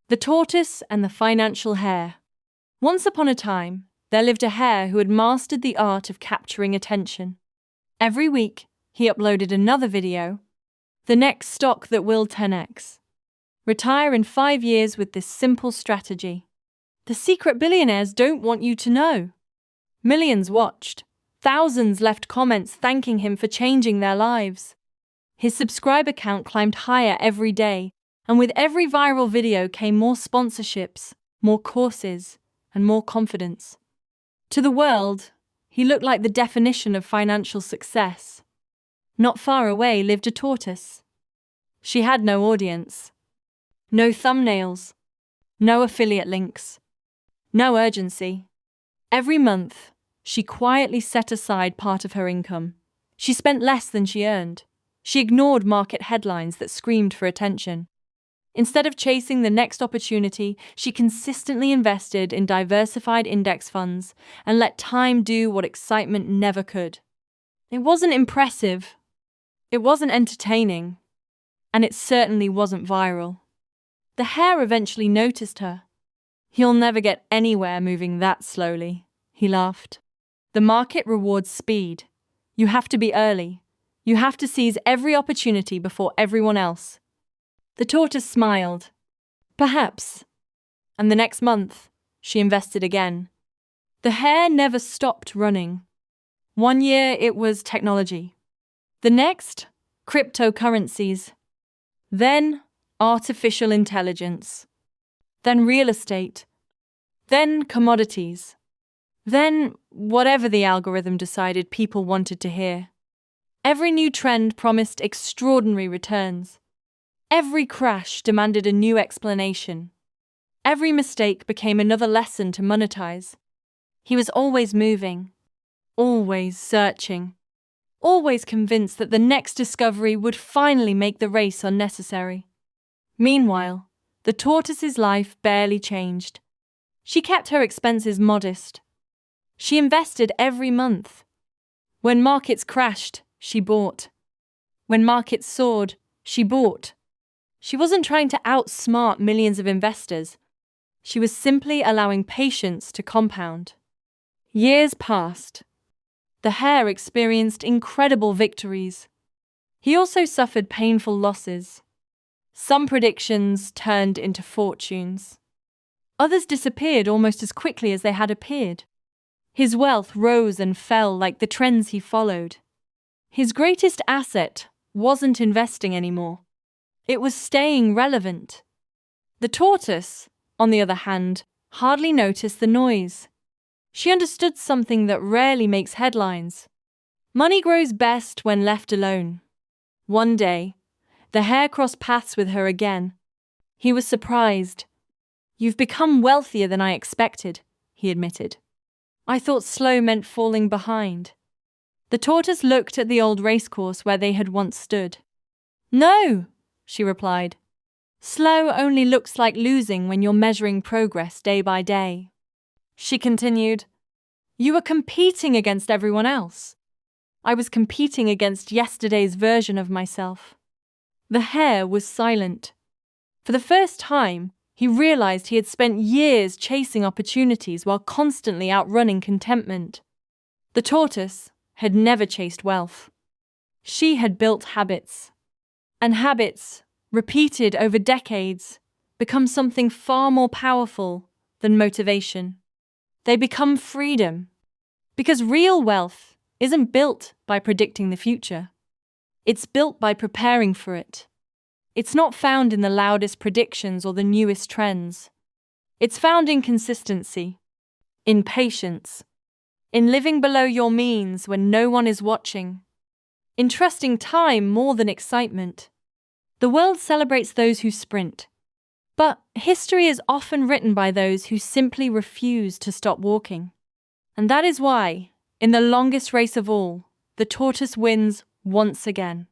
The Tortoise and the Financial Hare. Once upon a time, there lived a hare who had mastered the art of capturing attention. Every week, he uploaded another video, the next stock that will 10x. Retire in 5 years with this simple strategy. The secret billionaires don't want you to know. Millions watched. Thousands left comments thanking him for changing their lives. His subscriber count climbed higher every day, and with every viral video came more sponsorships, more courses, and more confidence. To the world, he looked like the definition of financial success. Not far away lived a tortoise. She had no audience, no thumbnails, no affiliate links, no urgency. Every month, she quietly set aside part of her income. She spent less than she earned. She ignored market headlines that screamed for attention. Instead of chasing the next opportunity, she consistently invested in diversified index funds and let time do what excitement never could. It wasn't impressive, it wasn't entertaining, and it certainly wasn't viral. The hare eventually noticed her. "You'll never get anywhere moving that slowly," he laughed. "The market rewards speed. You have to be early. You have to seize every opportunity before everyone else." The tortoise smiled. Perhaps. And the next month, she invested again. The hare never stopped running. 1 year it was technology. The next, cryptocurrencies. Then, artificial intelligence. Then real estate. Then commodities. Then whatever the algorithm decided people wanted to hear. Every new trend promised extraordinary returns. Every crash demanded a new explanation. Every mistake became another lesson to monetize. He was always moving, always searching, always convinced that the next discovery would finally make the race unnecessary. Meanwhile, the tortoise's life barely changed. She kept her expenses modest. She invested every month. When markets crashed, she bought. When markets soared, she bought. She wasn't trying to outsmart millions of investors. She was simply allowing patience to compound. Years passed. The hare experienced incredible victories. He also suffered painful losses. Some predictions turned into fortunes. Others disappeared almost as quickly as they had appeared. His wealth rose and fell like the trends he followed. His greatest asset wasn't investing anymore. It was staying relevant. The tortoise, on the other hand, hardly noticed the noise. She understood something that rarely makes headlines. Money grows best when left alone. One day, the hare crossed paths with her again. He was surprised. "You've become wealthier than I expected," he admitted. "I thought slow meant falling behind." The tortoise looked at the old racecourse where they had once stood. "No," she replied. "Slow only looks like losing when you're measuring progress day by day." She continued, "You were competing against everyone else. I was competing against yesterday's version of myself." The hare was silent. For the first time, he realized he had spent years chasing opportunities while constantly outrunning contentment. The tortoise had never chased wealth. She had built habits. And habits, repeated over decades, become something far more powerful than motivation. They become freedom. Because real wealth isn't built by predicting the future. It's built by preparing for it. It's not found in the loudest predictions or the newest trends. It's found in consistency, in patience, in living below your means when no one is watching, in trusting time more than excitement. The world celebrates those who sprint, but history is often written by those who simply refuse to stop walking. And that is why, in the longest race of all, the tortoise wins once again.